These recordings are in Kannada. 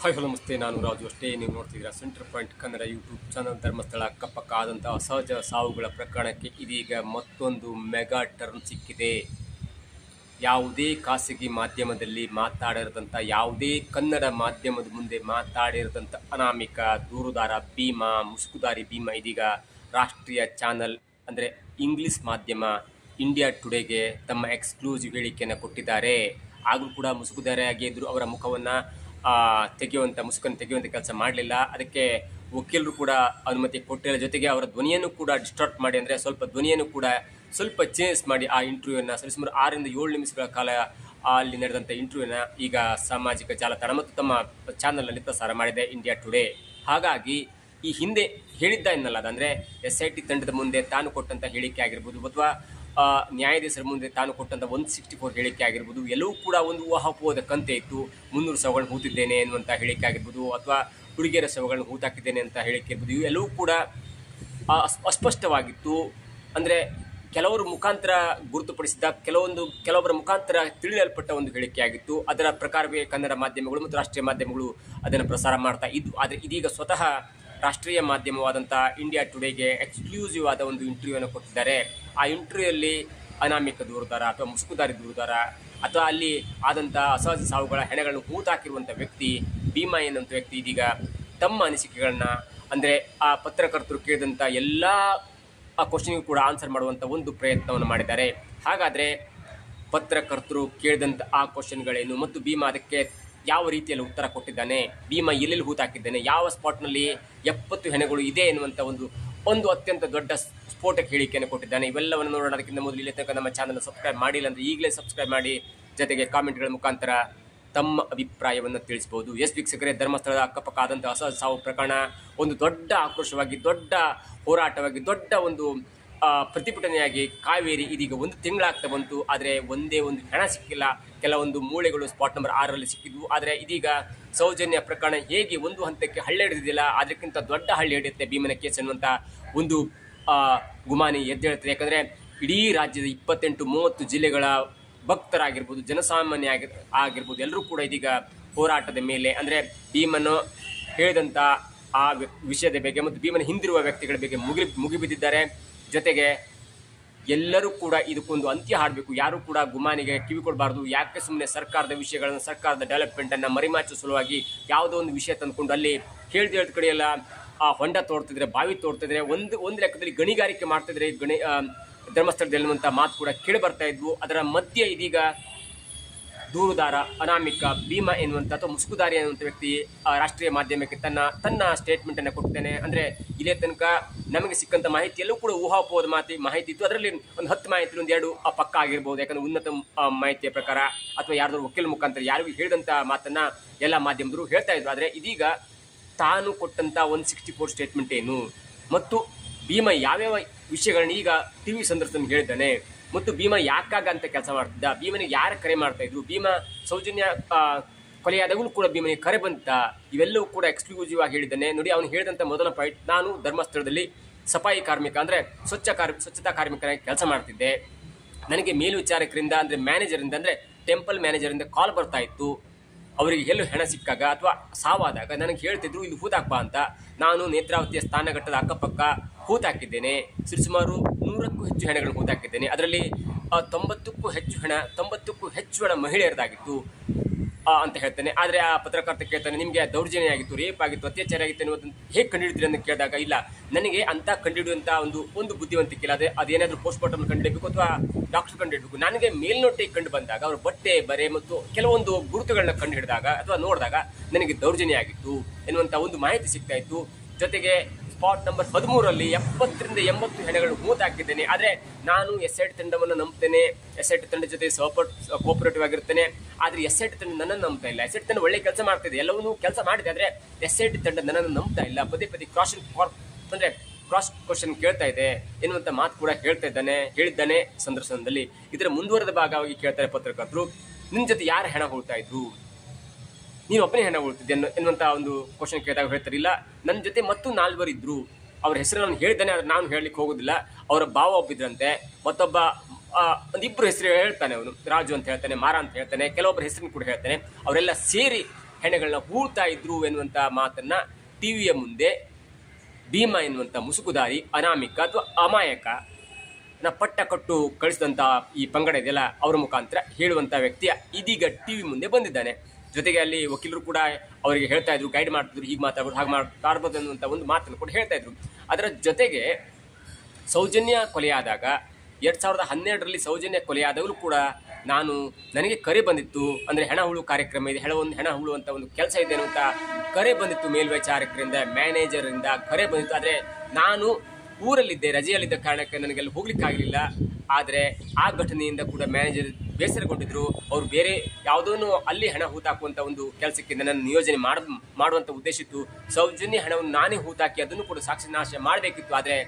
ಹಾಯ್ ಹಲೋ ನಮಸ್ತೆ, ನಾನು ರಾಜು. ಅಷ್ಟೇ ನೀವು ನೋಡ್ತಿದ್ದೀರಾ centre point Kannada YouTube channel. Dharmasthala ಅಕ್ಕಪಕ್ಕ ಆದಂಥ ಅಸಹಜ ಸಾವುಗಳ ಪ್ರಕರಣಕ್ಕೆ ಇದೀಗ ಮತ್ತೊಂದು ಮೆಗಾ ಟರ್ನ್ ಸಿಕ್ಕಿದೆ. ಯಾವುದೇ ಖಾಸಗಿ ಮಾಧ್ಯಮದಲ್ಲಿ ಮಾತಾಡಿರದಂಥ, ಯಾವುದೇ ಕನ್ನಡ ಮಾಧ್ಯಮದ ಮುಂದೆ ಮಾತಾಡಿರದಂಥ ಅನಾಮಿಕ ದೂರುದಾರ ಭೀಮಾ, ಮುಸುಕುದಾರಿ ಭೀಮಾ ಇದೀಗ ರಾಷ್ಟ್ರೀಯ ಚಾನಲ್ ಅಂದರೆ ಇಂಗ್ಲಿಷ್ ಮಾಧ್ಯಮ ಇಂಡಿಯಾ ಟುಡೇಗೆ ತಮ್ಮ ಎಕ್ಸ್ಕ್ಲೂಸಿವ್ ಹೇಳಿಕೆಯನ್ನು ಕೊಟ್ಟಿದ್ದಾರೆ. ಆಗಲೂ ಕೂಡ ಮುಸುಕುದಾರಿಯಾಗಿ ಇದ್ದರು. ಅವರ ಮುಖವನ್ನು ಮುಸುಕನ್ನು ತೆಗೆಯುವಂಥ ಕೆಲಸ ಮಾಡಲಿಲ್ಲ. ಅದಕ್ಕೆ ವಕೀಲರು ಕೂಡ ಅನುಮತಿ ಕೊಟ್ಟಿಲ್ಲ. ಜೊತೆಗೆ ಅವರ ಧ್ವನಿಯನ್ನು ಕೂಡ ಡಿಸ್ಟಾರ್ಟ್ ಮಾಡಿ, ಅಂದರೆ ಸ್ವಲ್ಪ ಧ್ವನಿಯನ್ನು ಕೂಡ ಸ್ವಲ್ಪ ಚೇಂಜ್ ಮಾಡಿ ಆ ಇಂಟರ್ವ್ಯೂವನ್ನು ಸರಿಸುಮಾರು 6 ರಿಂದ 7 ನಿಮಿಷಗಳ ಕಾಲ ಅಲ್ಲಿ ನಡೆದಂಥ ಇಂಟರ್ವ್ಯೂನ ಈಗ ಸಾಮಾಜಿಕ ಜಾಲತಾಣ ಮತ್ತು ತಮ್ಮ ಚಾನಲ್ನಲ್ಲಿ ಪ್ರಸಾರ ಮಾಡಿದೆ ಇಂಡಿಯಾ ಟುಡೇ. ಹಾಗಾಗಿ ಈ ಹಿಂದೆ ಹೇಳಿದ್ದ ಎನ್ನಲ್ಲ, ಅಂದರೆ SIT ತಂಡದ ಮುಂದೆ ತಾನು ಕೊಟ್ಟಂಥ ಹೇಳಿಕೆ ಆಗಿರ್ಬೋದು, ಅಥವಾ ನ್ಯಾಯಾಧೀಶರ ಮುಂದೆ ತಾನು ಕೊಟ್ಟಂಥ 164 ಹೇಳಿಕೆ ಆಗಿರ್ಬೋದು, ಎಲ್ಲವೂ ಕೂಡ ಒಂದು ಊಹಾಪೋಹದ ಕಂತೆ ಇತ್ತು. 300 ಶವಗಳನ್ನು ಹೂತಿದ್ದೇನೆ ಎನ್ನುವಂಥ ಹೇಳಿಕೆ ಆಗಿರ್ಬೋದು, ಅಥವಾ ಹುಡುಗಿಯರ ಶವಗಳನ್ನು ಹೂತಾಕಿದ್ದೇನೆ ಅಂತ ಹೇಳಿಕೆ ಇರ್ಬೋದು, ಇವು ಎಲ್ಲವೂ ಕೂಡ ಅಸ್ಪಷ್ಟವಾಗಿತ್ತು. ಅಂದರೆ ಕೆಲವರು ಮುಖಾಂತರ ಗುರುತುಪಡಿಸಿದ ಕೆಲವೊಬ್ಬರ ಮುಖಾಂತರ ತಿಳಿಯಲ್ಪಟ್ಟ ಒಂದು ಹೇಳಿಕೆ ಆಗಿತ್ತು. ಅದರ ಪ್ರಕಾರವೇ ಕನ್ನಡ ಮಾಧ್ಯಮಗಳು ಮತ್ತು ರಾಷ್ಟ್ರೀಯ ಮಾಧ್ಯಮಗಳು ಅದನ್ನು ಪ್ರಸಾರ ಮಾಡ್ತಾ ಇದ್ದು. ಆದರೆ ಇದೀಗ ಸ್ವತಃ ರಾಷ್ಟ್ರೀಯ ಮಾಧ್ಯಮವಾದಂಥ ಇಂಡಿಯಾ ಟುಡೇಗೆ ಎಕ್ಸ್ಕ್ಲೂಸಿವ್ ಆದ ಒಂದು ಇಂಟರ್ವ್ಯೂವನ್ನು ಕೊಟ್ಟಿದ್ದಾರೆ. ಆ ಇಂಟರ್ವ್ಯೂಯಲ್ಲಿ ಅನಾಮಿಕ ದೂರುದಾರ ಅಥವಾ ಮುಸುಕುದಾರಿ ದೂರುದಾರ ಅಥವಾ ಅಲ್ಲಿ ಆದಂಥ ಅಸಹಜ ಸಾವುಗಳ ಹೆಣಗಳನ್ನು ಹೂತಾಕಿರುವಂಥ ವ್ಯಕ್ತಿ ಭೀಮಾ ಎನ್ನುವಂಥ ವ್ಯಕ್ತಿ ಇದೀಗ ತಮ್ಮ ಅನಿಸಿಕೆಗಳನ್ನ, ಅಂದರೆ ಆ ಪತ್ರಕರ್ತರು ಕೇಳಿದಂಥ ಎಲ್ಲ ಆ ಕ್ವಶನ್ಗೂ ಕೂಡ ಆನ್ಸರ್ ಮಾಡುವಂಥ ಒಂದು ಪ್ರಯತ್ನವನ್ನು ಮಾಡಿದ್ದಾರೆ. ಹಾಗಾದರೆ ಪತ್ರಕರ್ತರು ಕೇಳಿದಂಥ ಆ ಕ್ವಶನ್ಗಳೇನು ಮತ್ತು ಭೀಮಾ ಅದಕ್ಕೆ ಯಾವ ರೀತಿಯಲ್ಲಿ ಉತ್ತರ ಕೊಟ್ಟಿದ್ದಾನೆ, ಭೀಮಾ ಎಲ್ಲೆಲ್ಲಿ ಹೂತಾಕಿದ್ದಾನೆ, ಯಾವ ಸ್ಪಾಟ್ನಲ್ಲಿ 70 ಹೆಣಗಳು ಇದೆ ಎನ್ನುವಂಥ ಒಂದು ಅತ್ಯಂತ ದೊಡ್ಡ ಸ್ಫೋಟಕ ಹೇಳಿಕೆಯನ್ನು ಕೊಟ್ಟಿದ್ದಾನೆ. ಇವೆಲ್ಲವನ್ನು ನೋಡೋಣ. ಅದಕ್ಕಿಂತ ಮೊದಲು ಇಲ್ಲಿ ತನಕ ನಮ್ಮ ಚಾನಲ್ ಸಬ್ಸ್ಕ್ರೈಬ್ ಮಾಡಿಲ್ಲ ಅಂದರೆ ಈಗಲೇ ಸಬ್ಸ್ಕ್ರೈಬ್ ಮಾಡಿ, ಜೊತೆಗೆ ಕಾಮೆಂಟ್ಗಳ ಮುಖಾಂತರ ತಮ್ಮ ಅಭಿಪ್ರಾಯವನ್ನು ತಿಳಿಸಬಹುದು. ವೀಕ್ಷಕರೇ, ಧರ್ಮಸ್ಥಳದ ಅಕ್ಕಪಕ್ಕ ಆದಂಥ ಅಸಹಜ ಸಾವು ಪ್ರಕರಣ ಒಂದು ದೊಡ್ಡ ಆಕ್ರೋಶವಾಗಿ, ದೊಡ್ಡ ಹೋರಾಟವಾಗಿ, ದೊಡ್ಡ ಒಂದು ಪ್ರತಿಭಟನೆಯಾಗಿ ಕಾವೇರಿ ಇದೀಗ 1 ತಿಂಗಳಾಗ್ತಾ ಬಂತು. ಆದರೆ ಒಂದೇ ಒಂದು ಹೆಣ ಸಿಕ್ಕಿಲ್ಲ. ಕೆಲವೊಂದು ಮೂಳೆಗಳು ಸ್ಪಾಟ್ ನಂಬರ್ 6ರಲ್ಲಿ ಸಿಕ್ಕಿದ್ವು. ಆದರೆ ಇದೀಗ ಸೌಜನ್ಯ ಪ್ರಕರಣ ಹೇಗೆ ಒಂದು ಹಂತಕ್ಕೆ ಹಳ್ಳಿ ಹಿಡಿದಿಲ್ಲ, ಅದಕ್ಕಿಂತ ದೊಡ್ಡ ಹಳ್ಳಿ ಹಿಡಿಯುತ್ತೆ ಭೀಮನ ಕೇಸ್ ಅನ್ನುವಂಥ ಒಂದು ಗುಮಾನಿ ಎದ್ದೇಳುತ್ತದೆ. ಯಾಕಂದರೆ ಇಡೀ ರಾಜ್ಯದ 28-30 ಜಿಲ್ಲೆಗಳ ಭಕ್ತರಾಗಿರ್ಬೋದು, ಜನಸಾಮಾನ್ಯ ಆಗಿರ್ಬೋದು, ಎಲ್ಲರೂ ಕೂಡ ಇದೀಗ ಹೋರಾಟದ ಮೇಲೆ, ಅಂದರೆ ಭೀಮನ್ನು ಹೇಳಿದಂಥ ಆ ವಿಷಯದ ಬಗ್ಗೆ ಮತ್ತು ಭೀಮನ ಹಿಂದಿರುವ ವ್ಯಕ್ತಿಗಳ ಬಗ್ಗೆ ಮುಗಿಬಿದ್ದಿದ್ದಾರೆ. ಜೊತೆಗೆ ಎಲ್ಲರೂ ಕೂಡ ಇದಕ್ಕೊಂದು ಅಂತ್ಯ ಹಾಡಬೇಕು. ಯಾರೂ ಕೂಡ ಗುಮಾನಿಗೆ ಕಿವಿ ಕೊಡಬಾರ್ದು. ಯಾಕೆ ಸುಮ್ಮನೆ ಸರ್ಕಾರದ ವಿಷಯಗಳನ್ನು, ಸರ್ಕಾರದ ಡೆವಲಪ್ಮೆಂಟನ್ನು ಮರಿಮಾಚುವ ಸಲುವಾಗಿ ಯಾವುದೋ ಒಂದು ವಿಷಯ ತಂದುಕೊಂಡು ಅಲ್ಲಿ ಹೇಳಿದ ಕಡೆಯೆಲ್ಲ ಆ ಹೊಂಡ ತೋಡ್ತಿದ್ರೆ, ಬಾವಿ ತೋಡ್ತಿದ್ರೆ, ಒಂದು ಲೆಕ್ಕದಲ್ಲಿ ಗಣಿಗಾರಿಕೆ ಮಾಡ್ತಿದ್ರೆ ಧರ್ಮಸ್ಥಳದಲ್ಲಿ ಎನ್ನುವಂಥ ಮಾತು ಕೂಡ ಕೇಳಿ ಬರ್ತಾ ಇದ್ವು. ಅದರ ಮಧ್ಯೆ ಇದೀಗ ದೂರುದಾರ ಅನಾಮಿಕ ಭೀಮಾ ಎನ್ನುವಂಥ ಅಥವಾ ಮುಸುಕುದಾರಿ ಎನ್ನುವಂಥ ವ್ಯಕ್ತಿ ರಾಷ್ಟ್ರೀಯ ಮಾಧ್ಯಮಕ್ಕೆ ತನ್ನ ಸ್ಟೇಟ್ಮೆಂಟನ್ನು ಕೊಟ್ಟಿದ್ದಾನೆ. ಅಂದರೆ ಇಲ್ಲೇ ತನಕ ನಮಗೆ ಸಿಕ್ಕಂಥ ಮಾಹಿತಿಯಲ್ಲೂ ಕೂಡ ಊಹಾಪೋಹದ ಮಾಹಿತಿ ಇತ್ತು. ಅದರಲ್ಲಿ ಒಂದು 10 ಮಾಹಿತಿ, 1-2 ಪಕ್ಕ ಆಗಿರ್ಬೋದು. ಯಾಕಂದರೆ ಉನ್ನತ ಮಾಹಿತಿಯ ಪ್ರಕಾರ ಅಥವಾ ಯಾರ್ದಾದ್ರು ವಕೀಲ ಮುಖಾಂತರ ಯಾರಿಗೂ ಹೇಳಿದಂಥ ಮಾತನ್ನು ಎಲ್ಲ ಮಾಧ್ಯಮದರು ಹೇಳ್ತಾ ಇದ್ರು. ಆದರೆ ಇದೀಗ ತಾನು ಕೊಟ್ಟಂಥ 164 ಸ್ಟೇಟ್ಮೆಂಟ್ ಏನು ಮತ್ತು ಭೀಮಾ ಯಾವ್ಯಾವ ವಿಷಯಗಳನ್ನ ಈಗ TV ಸಂದರ್ಶನ ಹೇಳಿದ್ದಾನೆ ಮತ್ತು ಭೀಮಾ ಯಾಕಾಗ ಅಂತ ಕೆಲಸ ಮಾಡ್ತಿದ್ದ, ಭೀಮನಿಗೆ ಯಾರು ಕರೆ ಮಾಡ್ತಾ ಇದ್ರು, ಭೀಮಾ ಸೌಜನ್ಯ ಕೊಲೆಯಾದಾಗಲೂ ಕೂಡ ಭೀಮನಿಗೆ ಕರೆ ಬಂತ, ಇವೆಲ್ಲವೂ ಕೂಡ ಎಕ್ಸ್ಕ್ಲೂಸಿವ್ ಆಗಿ ಹೇಳಿದ್ದಾನೆ. ನೋಡಿ, ಅವನು ಹೇಳಿದಂಥ ಮೊದಲ ಪಾಯಿಂಟ್, ನಾನು ಧರ್ಮಸ್ಥಳದಲ್ಲಿ ಸಫಾಯಿ ಕಾರ್ಮಿಕ ಅಂದರೆ ಸ್ವಚ್ಛತಾ ಕಾರ್ಮಿಕನಾಗಿ ಕೆಲಸ ಮಾಡ್ತಿದ್ದೆ. ನನಗೆ ಮೇಲ್ವಿಚಾರಕರಿಂದ ಅಂದರೆ ಮ್ಯಾನೇಜರಿಂದ, ಅಂದರೆ ಟೆಂಪಲ್ ಮ್ಯಾನೇಜರಿಂದ ಕಾಲ್ ಬರ್ತಾ ಇತ್ತು. ಅವರಿಗೆ ಎಲ್ಲೂ ಹೆಣ ಸಿಕ್ಕಾಗ ಅಥವಾ ಸಾವಾದಾಗ ನನಗೆ ಹೇಳ್ತಿದ್ರು ಇಲ್ಲಿ ಹೂತಾಕ್ಬಾ ಅಂತ. ನಾನು ನೇತ್ರಾವತಿಯ ಸ್ಥಾನಘಟ್ಟದ ಅಕ್ಕಪಕ್ಕ ಹೂತಾಕಿದ್ದೇನೆ. ಸುಮಾರು 100ಕ್ಕೂ ಹೆಚ್ಚು ಹೆಣಗಳನ್ನು ಹೂತಾಕಿದ್ದೇನೆ. ಅದರಲ್ಲಿ 90ಕ್ಕೂ ಹೆಚ್ಚು ಹೆಣ ಮಹಿಳೆಯರದಾಗಿತ್ತು ಅಂತ ಹೇಳ್ತಾನೆ. ಆದರೆ ಆ ಪತ್ರಕರ್ತ ಕೇಳ್ತಾನೆ, ನಿಮಗೆ ದೌರ್ಜನ್ಯ ಆಗಿತ್ತು, ರೇಪ್ ಆಗಿತ್ತು, ಅತ್ಯಾಚಾರ ಆಗಿತ್ತು ಅನ್ನೋದನ್ನು ಹೇಗೆ ಕಂಡುಹಿಡಿದ್ರಿ ಅಂತ ಕೇಳಿದಾಗ, ಇಲ್ಲ ನನಗೆ ಅಂತ ಕಂಡುಹಿಡಿಯುವಂಥ ಒಂದು ಬುದ್ಧಿವಂತಿಕೆ ಇಲ್ಲ. ಅದೇನಾದರೂ ಪೋಸ್ಟ್ಮಾರ್ಟಮ್ ಕಂಡುಹಿಡಬೇಕು ಅಥವಾ ಡಾಕ್ಟರ್ ಕಂಡುಹಿಡಬೇಕು. ನನಗೆ ಮೇಲ್ನೋಟಕ್ಕೆ ಕಂಡು ಬಂದಾಗ ಅವರ ಬಟ್ಟೆ ಬರೆ ಮತ್ತು ಕೆಲವೊಂದು ಗುರುತುಗಳನ್ನ ಕಂಡು ಹಿಡಿದಾಗ ಅಥವಾ ನೋಡಿದಾಗ ನನಗೆ ದೌರ್ಜನ್ಯ ಆಗಿತ್ತು ಎನ್ನುವಂಥ ಒಂದು ಮಾಹಿತಿ ಸಿಗ್ತಾ ಇತ್ತು. ಜೊತೆಗೆ ಸ್ಪಾಟ್ ನಂಬರ್ 13ರಲ್ಲಿ 70 ರಿಂದ 80 ಹೆಣಗಳು ಹೂತಾಕಿದ್ದೇನೆ. ಆದರೆ ನಾನು SIT ತಂಡವನ್ನು ನಂಬ್ತೇನೆ, SIT ತಂಡ ಜೊತೆ ಕೋಪರೇಟಿವ್ ಆಗಿರ್ತೇನೆ. ಆದರೆ SIT ತಂಡ ನನ್ನನ್ನು ನಂಬ್ತಾ ಇಲ್ಲ. SIT ತಂಡ ಒಳ್ಳೆ ಕೆಲಸ ಮಾಡ್ತಿದೆ, ಎಲ್ಲವನ್ನೂ ಕೆಲಸ ಮಾಡಿದೆ. ಆದರೆ SIT ತಂಡ ನನ್ನನ್ನು ನಂಬ್ತಾ ಇಲ್ಲ. ಪದೇ ಕ್ರಾಸ್ ಕ್ವಶನ್ ಕೇಳ್ತಾ ಇದೆ ಎನ್ನುವಂಥ ಮಾತು ಕೂಡ ಹೇಳಿದ್ದಾನೆ ಸಂದರ್ಶನದಲ್ಲಿ. ಇದರ ಮುಂದುವರೆದ ಭಾಗವಾಗಿ ಕೇಳ್ತಾರೆ ಪತ್ರಕರ್ತರು, ನಿನ್ನ ಜೊತೆ ಯಾರು ಹೆಣ ಹೂಳ್ತಾ ಇದ್ರು, ನೀನು ಒಬ್ಬನೇ ಹೆಣ ಉಳ್ತಿದ್ದೆ ಎನ್ನುವಂಥ ಒಂದು ಕ್ವಶನ್ ಕೇಳಿದಾಗ ಹೇಳ್ತಾರೆ, ಇಲ್ಲ ನನ್ನ ಜೊತೆ ಮತ್ತು 4 ಇದ್ರು. ಅವ್ರ ಹೆಸರನ್ನು ಹೇಳಿದ್ದಾನೆ, ಆದರೆ ನಾನು ಹೇಳಲಿಕ್ಕೆ ಹೋಗೋದಿಲ್ಲ. ಅವರ ಭಾವ ಒಬ್ಬಿದ್ರಂತೆ, ಮತ್ತೊಬ್ಬ ಒಂದಿಬ್ಬರು ಹೆಸರು ಹೇಳ್ತಾನೆ. ಅವನು ರಾಜು ಅಂತ ಹೇಳ್ತಾನೆ, ಮಾರ ಅಂತ ಹೇಳ್ತಾನೆ, ಕೆಲವೊಬ್ಬರ ಹೆಸರನ್ನು ಕೂಡ ಹೇಳ್ತಾನೆ. ಅವರೆಲ್ಲ ಸೇರಿ ಹೆಣಗಳನ್ನ ಹೂಳ್ತಾ ಇದ್ರು ಎನ್ನುವಂಥ ಮಾತನ್ನ ಟಿವಿಯ ಮುಂದೆ ಭೀಮ ಎನ್ನುವಂಥ ಮುಸುಕುದಾರಿ ಅನಾಮಿಕ ಅಥವಾ ಅಮಾಯಕ ಪಟ್ಟ ಕಟ್ಟು ಕಳಿಸಿದಂಥ ಈ ಪಂಗಡ ಇದೆಯಲ್ಲ ಅವರ ಮುಖಾಂತರ ಹೇಳುವಂಥ ವ್ಯಕ್ತಿ ಇದೀಗ ಟಿವಿ ಮುಂದೆ ಬಂದಿದ್ದಾನೆ. ಜೊತೆಗೆ ಅಲ್ಲಿ ವಕೀಲರು ಕೂಡ ಅವರಿಗೆ ಹೇಳ್ತಾ ಇದ್ರು, ಗೈಡ್ ಮಾಡ್ತಿದ್ರು, ಹೀಗೆ ಮಾತಾಡ್ಬೋದು ಹಾಗೆ ಮಾತಾಡ್ಬೋದು ಅನ್ನುವಂಥ ಒಂದು ಮಾತನ್ನು ಕೂಡ ಹೇಳ್ತಾ ಇದ್ರು. ಅದರ ಜೊತೆಗೆ ಸೌಜನ್ಯ ಕೊಲೆಯಾದಾಗ 2012ರಲ್ಲಿ ಸೌಜನ್ಯ ಕೊಲೆಯಾದವರು ಕೂಡ ನನಗೆ ಕರೆ ಬಂದಿತ್ತು, ಅಂದರೆ ಹೆಣ ಹುಳು ಕಾರ್ಯಕ್ರಮ ಇದೆ, ಹೆಣ ಹುಳು ಅಂತ ಒಂದು ಕೆಲಸ ಇದೆ ಅನ್ನುವಂಥ ಕರೆ ಬಂದಿತ್ತು, ಮೇಲ್ವಿಚಾರಕರಿಂದ ಮ್ಯಾನೇಜರಿಂದ ಕರೆ ಬಂದಿತ್ತು. ಆದರೆ ನಾನು ಊರಲ್ಲಿದ್ದೆ, ರಜೆಯಲ್ಲಿದ್ದ ಕಾರಣಕ್ಕೆ ನನಗೆಲ್ಲ ಹೋಗ್ಲಿಕ್ಕಾಗಲಿಲ್ಲ. ಆದರೆ ಆ ಘಟನೆಯಿಂದ ಕೂಡ ಮ್ಯಾನೇಜರ್ ಬೇಸರಗೊಂಡಿದ್ರು. ಅವರು ಬೇರೆ ಯಾವುದೋ ಅಲ್ಲಿ ಹಣ ಹೂತಾಕುವಂಥ ಒಂದು ಕೆಲಸಕ್ಕೆ ನನ್ನನ್ನು ನಿಯೋಜನೆ ಮಾಡುವಂಥ ಉದ್ದೇಶ ಇತ್ತು. ಸೌಜನ್ಯ ಹಣವನ್ನು ನಾನೇ ಹೂತಾಕಿ ಅದನ್ನು ಕೂಡ ಸಾಕ್ಷಿನಾಶ ಮಾಡಬೇಕಿತ್ತು. ಆದರೆ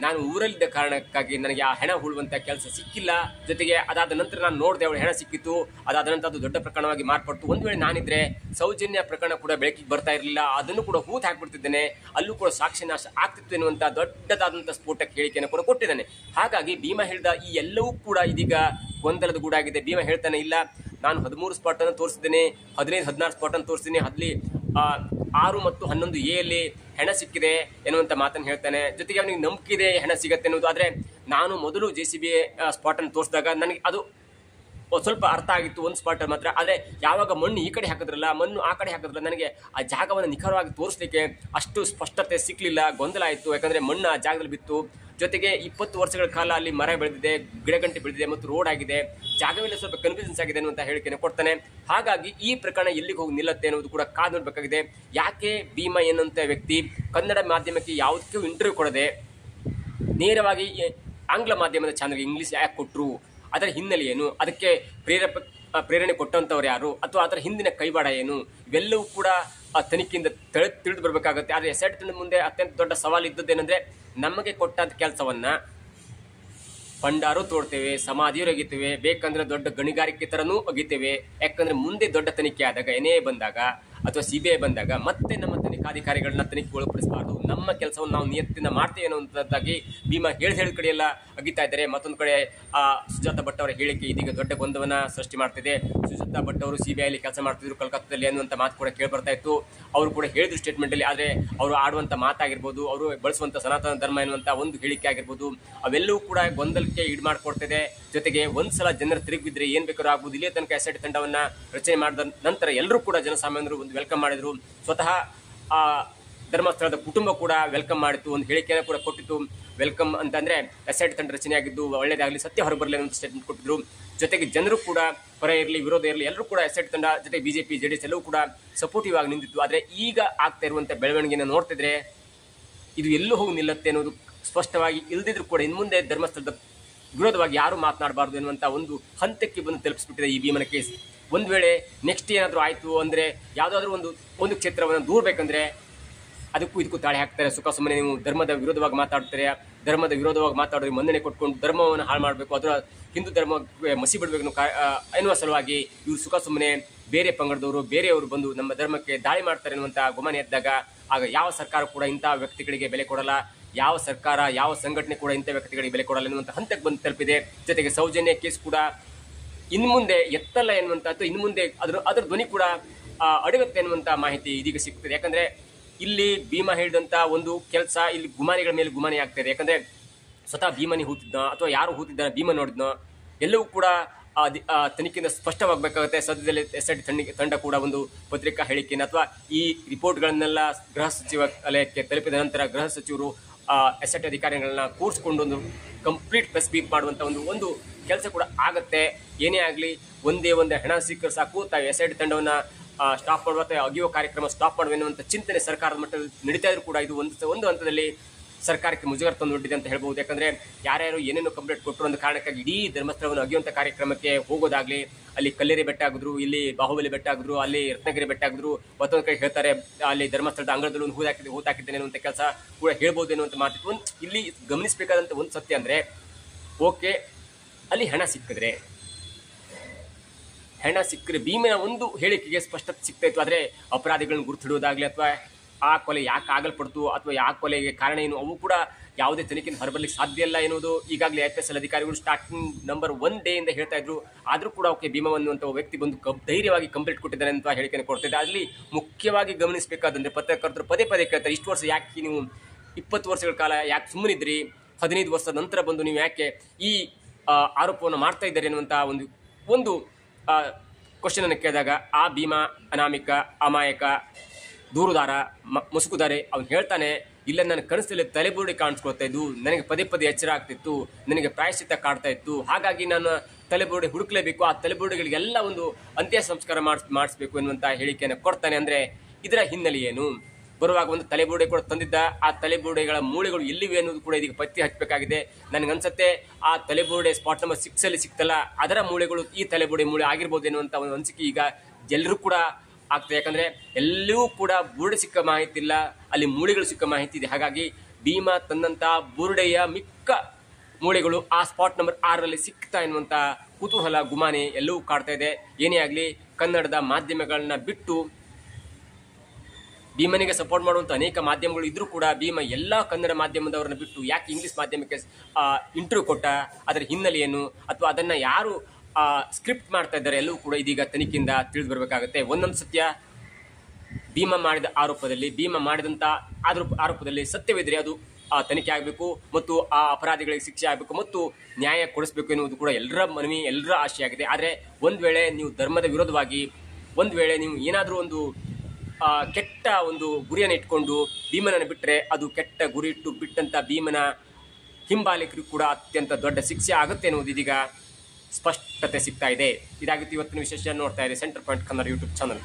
ನಾನು ಊರಲ್ಲಿದ್ದ ಕಾರಣಕ್ಕಾಗಿ ನನಗೆ ಆ ಹೆಣ ಹೂಳುವಂಥ ಕೆಲಸ ಸಿಕ್ಕಿಲ್ಲ. ಜೊತೆಗೆ ಅದಾದ ನಂತರ ನಾನು ನೋಡಿದೆ, ಅವಳು ಹೆಣ ಸಿಕ್ಕಿತ್ತು. ಅದಾದ ನಂತರ ಅದು ದೊಡ್ಡ ಪ್ರಕರಣವಾಗಿ ಮಾರ್ಪಡ್ತು. ಒಂದು ವೇಳೆ ನಾನಿದ್ರೆ ಸೌಜನ್ಯ ಪ್ರಕರಣ ಕೂಡ ಬೆಳಕಿಗೆ ಬರ್ತಾ ಇರಲಿಲ್ಲ, ಅದನ್ನು ಕೂಡ ಹೂತು ಹಾಕಿಬಿಡ್ತಿದ್ದೇನೆ, ಅಲ್ಲೂ ಕೂಡ ಸಾಕ್ಷಿನಾಶ ಆಗ್ತಿತ್ತು ಎನ್ನುವಂಥ ದೊಡ್ಡದಾದಂಥ ಸ್ಫೋಟಕ ಹೇಳಿಕೆಯನ್ನು ಕೂಡ ಕೊಟ್ಟಿದ್ದಾನೆ. ಹಾಗಾಗಿ ಭೀಮಾ ಹೇಳಿದ ಈ ಎಲ್ಲವೂ ಕೂಡ ಇದೀಗ ಗೊಂದಲದ ಗೂಡಾಗಿದೆ. ಭೀಮಾ ಹೇಳ್ತಾನೆ, ಇಲ್ಲ ನಾನು 13 ಸ್ಪಾಟನ್ನು ತೋರಿಸಿದ್ದೇನೆ, 15-16 ಸ್ಪಾಟನ್ನು ತೋರಿಸಿದ್ದೀನಿ, ಅಲ್ಲಿ 6 ಮತ್ತು 11 ಎಲ್ಲಿ ಹೆಣ ಸಿಕ್ಕಿದೆ ಎನ್ನುವಂಥ ಮಾತನ್ನು ಹೇಳ್ತಾನೆ. ಜೊತೆಗೆ ಅವನಿಗೆ ನಂಬಿಕೆ ಇದೆ ಹೆಣ ಸಿಗತ್ತೆ ಅನ್ನೋದು. ಆದರೆ ನಾನು ಮೊದಲು JCB ಸ್ಪಾಟನ್ನು ತೋರಿಸಿದಾಗ ನನಗೆ ಅದು ಸ್ವಲ್ಪ ಅರ್ಥ ಆಗಿತ್ತು, ಒಂದು ಸ್ಪಾಟ್ ಮಾತ್ರ. ಆದರೆ ಯಾವಾಗ ಮಣ್ಣು ಈ ಕಡೆ ಹಾಕಿದ್ರಲ್ಲ, ಮಣ್ಣು ಆ ಕಡೆ ಹಾಕಿದ್ರಲ್ಲ, ನನಗೆ ಆ ಜಾಗವನ್ನು ನಿಖರವಾಗಿ ತೋರಿಸಲಿಕ್ಕೆ ಅಷ್ಟು ಸ್ಪಷ್ಟತೆ ಸಿಕ್ಕಲಿಲ್ಲ, ಗೊಂದಲ ಆಯಿತು. ಯಾಕಂದರೆ ಮಣ್ಣು ಆ ಜಾಗದಲ್ಲಿ ಬಿತ್ತು. ಜೊತೆಗೆ 20 ವರ್ಷಗಳ ಕಾಲ ಅಲ್ಲಿ ಮರ ಬೆಳೆದಿದೆ, ಗಿಡಗಂಟೆ ಬೆಳೆದಿದೆ ಮತ್ತು ರೋಡ್ ಆಗಿದೆ, ಜಾಗವೆಲ್ಲ ಸ್ವಲ್ಪ ಕನ್ಫ್ಯೂಷನ್ಸ್ ಆಗಿದೆ ಅನ್ನುವಂಥ ಹೇಳಿಕೆಯನ್ನು ಕೊಡ್ತಾನೆ. ಹಾಗಾಗಿ ಈ ಪ್ರಕರಣ ಎಲ್ಲಿಗೆ ಹೋಗಿ ನಿಲ್ಲತ್ತೆ ಅನ್ನೋದು ಕೂಡ ಕಾದು ನೋಡಬೇಕಾಗಿದೆ. ಯಾಕೆ ಭೀಮಾ ಎನ್ನುವಂಥ ವ್ಯಕ್ತಿ ಕನ್ನಡ ಮಾಧ್ಯಮಕ್ಕೆ ಯಾವುದಕ್ಕೂ ಇಂಟರ್ವ್ಯೂ ಕೊಡದೆ ನೇರವಾಗಿ ಆಂಗ್ಲ ಮಾಧ್ಯಮದ ಚಾನಲ್ಗೆ ಇಂಗ್ಲೀಷ್ ಯಾಕೆ ಕೊಟ್ಟರು, ಅದರ ಹಿನ್ನೆಲೆ ಏನು, ಅದಕ್ಕೆ ಪ್ರೇರಣೆ ಕೊಟ್ಟಂಥವ್ರು ಯಾರು, ಅಥವಾ ಅದರ ಹಿಂದಿನ ಕೈವಾಡ ಏನು, ಇವೆಲ್ಲವೂ ಕೂಡ ತನಿಖೆಯಿಂದ ತಿಳಿದು ಬರಬೇಕಾಗುತ್ತೆ. ಆದರೆ ಎಸೆಟ್ ತಂಡ ಮುಂದೆ ಅತ್ಯಂತ ದೊಡ್ಡ ಸವಾಲು ಇದ್ದದ್ದೇನೆಂದರೆ, ನಮಗೆ ಕೊಟ್ಟಂಥ ಕೆಲಸವನ್ನು ಭಂಡಾರು ತೋಡ್ತೇವೆ, ಸಮಾಧಿಯರು ಅಗಿತೇವೆ, ಬೇಕಂದ್ರೆ ದೊಡ್ಡ ಗಣಿಗಾರಿಕೆ ಥರನೂ ಅಗಿತೇವೆ. ಯಾಕಂದರೆ ಮುಂದೆ ದೊಡ್ಡ ತನಿಖೆ ಆದಾಗ, NIA ಬಂದಾಗ ಅಥವಾ CBI ಬಂದಾಗ ಮತ್ತೆ ನಮ್ಮ ತನಿಖಾಧಿಕಾರಿಗಳನ್ನ ತನಿಖೆಗೆ ಒಳಪಡಿಸಬಾರ್ದು, ನಮ್ಮ ಕೆಲಸವನ್ನು ನಾವು ನಿಯತ್ತಿನ ಮಾಡ್ತೇವೆ ಅನ್ನುವಂಥದ್ದಾಗಿ ಭೀಮಾ ಹೇಳಿ ಕಡೆ ಎಲ್ಲ ಅಗಿತಾ ಇದ್ದಾರೆ. ಮತ್ತೊಂದು ಕಡೆ ಸುಜಾತಾ ಭಟ್ ಅವರ ಹೇಳಿಕೆ ಇದೀಗ ದೊಡ್ಡ ಗೊಂದಲವನ್ನು ಸೃಷ್ಟಿ ಮಾಡ್ತಿದೆ. ಸುಜಾತಾ ಭಟ್ ಅವರು CBIಯಲ್ಲಿ ಕೆಲಸ ಮಾಡ್ತಿದ್ರು ಕಲ್ಕತ್ತಾದಲ್ಲಿ ಅನ್ನುವಂಥ ಮಾತು ಕೂಡ ಕೇಳಿ ಬರ್ತಾ ಇತ್ತು. ಅವರು ಕೂಡ ಹೇಳಿದ್ರು ಸ್ಟೇಟ್ಮೆಂಟಲ್ಲಿ. ಆದರೆ ಅವರು ಆಡುವಂಥ ಮಾತಾಗಿರ್ಬೋದು, ಅವರು ಬಳಸುವಂಥ ಸನಾತನ ಧರ್ಮ ಎನ್ನುವಂಥ ಒಂದು ಹೇಳಿಕೆ ಆಗಿರ್ಬೋದು, ಅವೆಲ್ಲವೂ ಕೂಡ ಗೊಂದಲಕ್ಕೆ ಈಡು ಮಾಡಿಕೊಡ್ತಿದೆ. ಜೊತೆಗೆ ಒಂದ್ಸಲ ಜನರು ತಿರುಗಿ ಬಿದ್ದರೆ ಏನು ಬೇಕಾದ್ರೂ ಆಗ್ಬೋದು. ಇಲ್ಲಿಯ ತನಕ ಎಸೆಟ್ ತಂಡವನ್ನು ರಚನೆ ಮಾಡಿದ ನಂತರ ಎಲ್ಲರೂ ಕೂಡ ಜನಸಾಮಾನ್ಯರು ಒಂದು ವೆಲ್ಕಮ್ ಮಾಡಿದರು. ಸ್ವತಃ ಧರ್ಮಸ್ಥಳದ ಕುಟುಂಬ ಕೂಡ ವೆಲ್ಕಮ್ ಮಾಡಿತ್ತು, ಒಂದು ಹೇಳಿಕೆಯನ್ನು ಕೂಡ ಕೊಟ್ಟಿತ್ತು. ವೆಲ್ಕಮ್ ಅಂತಂದರೆ ಎಸೆಟ್ ತಂಡ ರಚನೆಯಾಗಿದ್ದು ಒಳ್ಳೆಯದಾಗಲಿ, ಸತ್ಯ ಹೊರಬರಲಿ ಅನ್ನೋ ಸ್ಟೇಟ್ಮೆಂಟ್ ಕೊಟ್ಟಿದ್ರು. ಜೊತೆಗೆ ಜನರು ಕೂಡ ಪರ ಇರಲಿ ವಿರೋಧ ಇರಲಿ ಎಲ್ಲರೂ ಕೂಡ ಎಸೆಟ್ ತಂಡ ಜೊತೆಗೆ BJP JDS ಎಲ್ಲವೂ ಕೂಡ ಸಪೋರ್ಟಿವ್ ಆಗಿ ನಿಂತಿತ್ತು. ಆದರೆ ಈಗ ಆಗ್ತಾ ಇರುವಂಥ ಬೆಳವಣಿಗೆಯನ್ನು ನೋಡ್ತಿದ್ರೆ ಇದು ಎಲ್ಲೂ ಹೋಗಿ ನಿಲ್ಲುತ್ತೆ ಅನ್ನೋದು ಸ್ಪಷ್ಟವಾಗಿ ಇಲ್ಲದಿದ್ರು ಕೂಡ ಇನ್ನು ಮುಂದೆ ಧರ್ಮಸ್ಥಳದ ವಿರೋಧವಾಗಿ ಯಾರು ಮಾತನಾಡಬಾರ್ದು ಎನ್ನುವಂಥ ಒಂದು ಹಂತಕ್ಕೆ ಬಂದು ತಲುಪಿಸ್ಬಿಟ್ಟಿದೆ ಈ ಭೀಮನ ಕೇಸ್. ಒಂದು ವೇಳೆ ನೆಕ್ಸ್ಟ್ ಏನಾದರೂ ಆಯಿತು ಅಂದರೆ, ಯಾವುದಾದ್ರೂ ಒಂದು ಕ್ಷೇತ್ರವನ್ನು ದೂರಬೇಕಂದ್ರೆ ಅದಕ್ಕೂ ಇದಕ್ಕೂ ತಾಳೆ ಹಾಕ್ತಾರೆ. ಸುಖ ಸುಮ್ಮನೆ ನೀವು ಧರ್ಮದ ವಿರೋಧವಾಗಿ ಮಾತಾಡ್ತಾರೆ, ಧರ್ಮದ ವಿರೋಧವಾಗಿ ಮಾತಾಡೋದು ಮನ್ನಣೆ ಕೊಟ್ಕೊಂಡು ಧರ್ಮವನ್ನು ಹಾಳು ಮಾಡಬೇಕು, ಅದರ ಹಿಂದೂ ಧರ್ಮಕ್ಕೆ ಮಸಿ ಬಿಡಬೇಕು ಎನ್ನುವ ಸಲುವಾಗಿ ಇವರು ಸುಖ ಸುಮ್ಮನೆ ಬೇರೆ ಪಂಗಡದವರು ಬೇರೆಯವರು ಬಂದು ನಮ್ಮ ಧರ್ಮಕ್ಕೆ ದಾಳಿ ಮಾಡ್ತಾರೆ ಎನ್ನುವಂಥ ಗುಮಾನಿ ಎದ್ದಾಗ ಆಗ ಯಾವ ಸರ್ಕಾರ ಕೂಡ ಇಂಥ ವ್ಯಕ್ತಿಗಳಿಗೆ ಬೆಲೆ ಕೊಡಲ್ಲ, ಯಾವ ಸರ್ಕಾರ ಯಾವ ಸಂಘಟನೆ ಕೂಡ ಇಂಥ ವ್ಯಕ್ತಿಗಳಿಗೆ ಬೆಲೆ ಕೊಡಲ್ಲ ಎನ್ನುವಂಥ ಹಂತಕ್ಕೆ ಬಂದು ತಲುಪಿದೆ. ಜೊತೆಗೆ ಸೌಜನ್ಯ ಕೇಸ್ ಕೂಡ ಇನ್ನು ಮುಂದೆ ಎತ್ತಲ್ಲ ಎನ್ನುವಂಥದ್ದು, ಇನ್ನು ಮುಂದೆ ಅದರ ಧ್ವನಿ ಕೂಡ ಅಡಗುತ್ತೆ ಎನ್ನುವಂಥ ಮಾಹಿತಿ ಇದೀಗ ಸಿಗ್ತದೆ. ಯಾಕಂದರೆ ಇಲ್ಲಿ ಭೀಮಾ ಹೇಳಿದಂಥ ಒಂದು ಕೆಲಸ ಇಲ್ಲಿ ಗುಮಾನಿಗಳ ಮೇಲೆ ಗುಮಾನಿ ಆಗ್ತಾಯಿದೆ. ಯಾಕಂದರೆ ಸ್ವತಃ ಭೀಮನಿ ಹೂತಿದ್ನೋ ಅಥವಾ ಯಾರು ಹೂತಿದ್ದಾನೆ ಭೀಮ ನೋಡಿದ್ನೋ ಎಲ್ಲವೂ ಕೂಡ ತನಿಖೆಯಿಂದ ಸ್ಪಷ್ಟವಾಗಬೇಕಾಗುತ್ತೆ. ಸದ್ಯದಲ್ಲಿ ಎಸೆಟ್ ತಂಡ ಕೂಡ ಒಂದು ಪತ್ರಿಕಾ ಹೇಳಿಕೆಯನ್ನು ಅಥವಾ ಈ ರಿಪೋರ್ಟ್ಗಳನ್ನೆಲ್ಲ ಗೃಹ ಸಚಿವಾಲಯಕ್ಕೆ ತಲುಪಿದ ನಂತರ ಗೃಹ ಸಚಿವರು ಎಸೆಟ್ ಅಧಿಕಾರಿಗಳನ್ನ ಕೂರಿಸ್ಕೊಂಡು ಒಂದು ಕಂಪ್ಲೀಟ್ ಪ್ರೆಸ್ ಮೀಟ್ ಮಾಡುವಂಥ ಒಂದು ಕೆಲಸ ಕೂಡ ಆಗುತ್ತೆ. ಏನೇ ಆಗಲಿ ಒಂದೇ ಹೆಣ ಸಿಕ್ಕರೆ ಸಾಕು, ತಾವು ಎಸೆಟ್ ತಂಡವನ್ನು ಸ್ಟಾಪ್ ಮಾಡುವ ಅಥವಾ ಅಗಿಯುವ ಕಾರ್ಯಕ್ರಮ ಸ್ಟಾಪ್ ಮಾಡುವ ಎನ್ನುವಂಥ ಚಿಂತನೆ ಸರ್ಕಾರದ ಮಟ್ಟದಲ್ಲಿ ನಡೀತಾ ಇದ್ರೂ ಕೂಡ ಇದು ಒಂದು ಹಂತದಲ್ಲಿ ಸರ್ಕಾರಕ್ಕೆ ಮುಜುಗರ ತಂದೊಡ್ಡಿದೆ ಅಂತ ಹೇಳ್ಬೋದು. ಯಾಕಂದರೆ ಯಾರ್ಯಾರು ಏನೇನು ಕಂಪ್ಲೇಂಟ್ ಕೊಟ್ಟರು ಅನ್ನೋ ಕಾರಣಕ್ಕಾಗಿ ಇಡೀ ಧರ್ಮಸ್ಥಳವನ್ನು ಅಗಿಯುವಂಥ ಕಾರ್ಯಕ್ರಮಕ್ಕೆ ಹೋಗೋದಾಗಲಿ, ಅಲ್ಲಿ ಕಲ್ಲೇರಿ ಬೆಟ್ಟ ಆಗಿದ್ರು, ಇಲ್ಲಿ ಬಾಹುಬಲಿ ಬೆಟ್ಟ ಆಗಿದ್ರು, ಅಲ್ಲಿ ರತ್ನಗಿರಿ ಬೆಟ್ಟ ಆಗಿದ್ರು, ಮತ್ತೊಂದು ಕಡೆ ಹೇಳ್ತಾರೆ ಅಲ್ಲಿ ಧರ್ಮಸ್ಥಳದ ಅಂಗಳದಲ್ಲಿ ಒಂದು ಹೂತಾಕಿದ್ದೇನೆ ಅನ್ನುವಂಥ ಕೆಲಸ ಕೂಡ ಹೇಳ್ಬೋದು ಎನ್ನುವಂಥ ಮಾತಿತ್ತು. ಇಲ್ಲಿ ಗಮನಿಸಬೇಕಾದಂಥ ಒಂದು ಸತ್ಯ ಅಂದರೆ, ಓಕೆ ಅಲ್ಲಿ ಹೆಣ ಸಿಕ್ಕಿದ್ರೆ ಭೀಮನ ಒಂದು ಹೇಳಿಕೆಗೆ ಸ್ಪಷ್ಟತೆ ಸಿಗ್ತಾ ಇತ್ತು. ಆದರೆ ಅಪರಾಧಿಗಳನ್ನು ಗುರುತಿಡುವುದಾಗಲಿ ಅಥವಾ ಆ ಕೊಲೆ ಯಾಕೆ ಆಗಲ್ಪಡ್ತು ಅಥವಾ ಯಾವ ಕೊಲೆಗೆ ಕಾರಣ ಏನು ಅವು ಕೂಡ ಯಾವುದೇ ತನಿಖೆಯನ್ನು ಹೊರಬರಲಿಕ್ಕೆ ಸಾಧ್ಯ ಇಲ್ಲ ಎನ್ನುವುದು ಈಗಾಗಲೇ IPSL ಅಧಿಕಾರಿಗಳು ಸ್ಟಾರ್ಟಿಂಗ್ ನಂಬರ್ 1 ಡೇಯಿಂದ ಹೇಳ್ತಾ ಇದ್ರು. ಆದರೂ ಕೂಡ ಓಕೆ ಭೀಮಾ ಅನ್ನುವಂಥ ವ್ಯಕ್ತಿ ಬಂದು ಧೈರ್ಯವಾಗಿ ಕಂಪ್ಲೇಂಟ್ ಕೊಟ್ಟಿದ್ದಾರೆ ಅಂತ ಹೇಳಿಕೆಯನ್ನು ಕೊಡ್ತಿದ್ದಾರೆ. ಅಲ್ಲಿ ಮುಖ್ಯವಾಗಿ ಗಮನಿಸಬೇಕಾದಂದ್ರೆ ಪತ್ರಕರ್ತರು ಪದೇ ಪದೇ ಕೇಳ್ತಾರೆ, ಇಷ್ಟು ವರ್ಷ ಯಾಕೆ ನೀವು 20 ವರ್ಷಗಳ ಕಾಲ ಯಾಕೆ ಸುಮ್ಮನಿದ್ರಿ, 15 ವರ್ಷದ ನಂತರ ಬಂದು ನೀವು ಯಾಕೆ ಈ ಆರೋಪವನ್ನು ಮಾಡ್ತಾ ಇದ್ದಾರೆ ಅನ್ನುವಂಥ ಒಂದು ಕ್ವಶನ್ ಅನ್ನು ಕೇಳಿದಾಗ ಆ ಭೀಮಾ ಅನಾಮಿಕ ಅಮಾಯಕ ದೂರುದಾರ ಮುಸುಕುದಾರೆ ಅವನು ಹೇಳ್ತಾನೆ, ಇಲ್ಲ ನನ್ನ ಕನಸಲ್ಲಿ ತಲೆಬುರುಡೆ ಕಾಣಿಸ್ಕೊಳ್ತಾ ಇದ್ದು, ನನಗೆ ಪದೇ ಪದೇ ಎಚ್ಚರ ಆಗ್ತಿತ್ತು, ನನಗೆ ಪ್ರಾಯಶ್ಚಿತ್ತ ಕಾಡ್ತಾ ಇತ್ತು, ಹಾಗಾಗಿ ನಾನು ತಲೆಬುರುಡೆ ಹುಡುಕ್ಲೇಬೇಕು, ಆ ತಲೆಬುರುಡೆಗಳಿಗೆಲ್ಲ ಒಂದು ಅಂತ್ಯ ಸಂಸ್ಕಾರ ಮಾಡಿಸ್ಬೇಕು ಎನ್ನುವಂಥ ಹೇಳಿಕೆಯನ್ನು ಕೊಡ್ತಾನೆ. ಅಂದರೆ ಇದರ ಹಿನ್ನೆಲೆ ಏನು? ಬರುವಾಗ ಒಂದು ತಲೆಬುರುಡೆ ಕೂಡ ತಂದಿದ್ದ, ಆ ತಲೆಬುರುಡೆಗಳ ಮೂಳೆಗಳು ಎಲ್ಲಿವೆ ಅನ್ನೋದು ಕೂಡ ಇದೀಗ ಪತ್ತೆ ಹಚ್ಚಬೇಕಾಗಿದೆ. ನನಗನ್ಸುತ್ತೆ ಆ ತಲೆಬುರುಡೆ ಸ್ಪಾಟ್ ನಂಬರ್ 6 ಸಿಕ್ತಲ್ಲ, ಅದರ ಮೂಳೆಗಳು ಈ ತಲೆಬುರುಡೆ ಮೂಳೆ ಆಗಿರ್ಬೋದು ಎನ್ನುವಂಥ ಒಂದು ಅನಿಸಿಕೆ ಈಗ ಎಲ್ಲರೂ ಕೂಡ ಆಗ್ತದೆ. ಯಾಕಂದರೆ ಎಲ್ಲವೂ ಕೂಡ ಬುರುಡೆ ಸಿಕ್ಕ ಮಾಹಿತಿ ಇಲ್ಲ, ಅಲ್ಲಿ ಮೂಳೆಗಳು ಸಿಕ್ಕ ಮಾಹಿತಿ ಇದೆ. ಹಾಗಾಗಿ ಭೀಮಾ ತಂದಂಥ ಬುರುಡೆಯ ಮಿಕ್ಕ ಮೂಳೆಗಳು ಆ ಸ್ಪಾಟ್ ನಂಬರ್ 6ರಲ್ಲಿ ಸಿಕ್ತಾ ಎನ್ನುವಂಥ ಕುತೂಹಲ ಗುಮಾನಿ ಎಲ್ಲವೂ ಕಾಡ್ತಾ ಇದೆ. ಏನೇ ಆಗಲಿ ಕನ್ನಡದ ಮಾಧ್ಯಮಗಳನ್ನ ಬಿಟ್ಟು ಭೀಮನಿಗೆ ಸಪೋರ್ಟ್ ಮಾಡುವಂಥ ಅನೇಕ ಮಾಧ್ಯಮಗಳು ಇದ್ರೂ ಕೂಡ ಭೀಮಾ ಎಲ್ಲ ಕನ್ನಡ ಮಾಧ್ಯಮದವರನ್ನ ಬಿಟ್ಟು ಯಾಕೆ ಇಂಗ್ಲೀಷ್ ಮಾಧ್ಯಮಕ್ಕೆ ಇಂಟರ್ವ್ಯೂ ಕೊಟ್ಟ, ಅದರ ಹಿನ್ನೆಲೆ ಏನು ಅಥವಾ ಅದನ್ನು ಯಾರು ಸ್ಕ್ರಿಪ್ಟ್ ಮಾಡ್ತಾ ಇದ್ದಾರೆ ಎಲ್ಲವೂ ಕೂಡ ಇದೀಗ ತನಿಖೆಯಿಂದ ತಿಳಿದು ಬರಬೇಕಾಗುತ್ತೆ. ಒಂದೊಂದು ಸತ್ಯ ಭೀಮಾ ಮಾಡಿದ ಭೀಮಾ ಮಾಡಿದಂಥ ಆರೋಪದಲ್ಲಿ ಸತ್ಯವಿದ್ರೆ ಅದು ತನಿಖೆ ಆಗಬೇಕು ಮತ್ತು ಆ ಅಪರಾಧಿಗಳಿಗೆ ಶಿಕ್ಷೆ ಆಗಬೇಕು ಮತ್ತು ನ್ಯಾಯ ಕೊಡಿಸಬೇಕು ಎನ್ನುವುದು ಕೂಡ ಎಲ್ಲರ ಮನವಿ, ಎಲ್ಲರ ಆಶೆಯಾಗಿದೆ. ಆದರೆ ಒಂದು ವೇಳೆ ನೀವು ಧರ್ಮದ ವಿರೋಧವಾಗಿ ಒಂದು ವೇಳೆ ನೀವು ಏನಾದರೂ ಒಂದು ಕೆಟ್ಟ ಒಂದು ಗುರಿಯನ್ನು ಇಟ್ಕೊಂಡು ಭೀಮನನ್ನು ಬಿಟ್ಟರೆ ಅದು ಕೆಟ್ಟ ಗುರಿ ಇಟ್ಟು ಬಿಟ್ಟಂಥ ಭೀಮನ ಹಿಂಬಾಲಕರಿಗೂ ಕೂಡ ಅತ್ಯಂತ ದೊಡ್ಡ ಶಿಕ್ಷೆ ಆಗುತ್ತೆ ಎನ್ನುವುದು ಇದೀಗ ಸ್ಪಷ್ಟತೆ ಸಿಗ್ತಾ ಇದೆ. ಇದಾಗಿತ್ತು ಇವತ್ತಿನ ವಿಶೇಷ. ನೋಡ್ತಾ ಇದೆ centre point Kannada YouTube channel.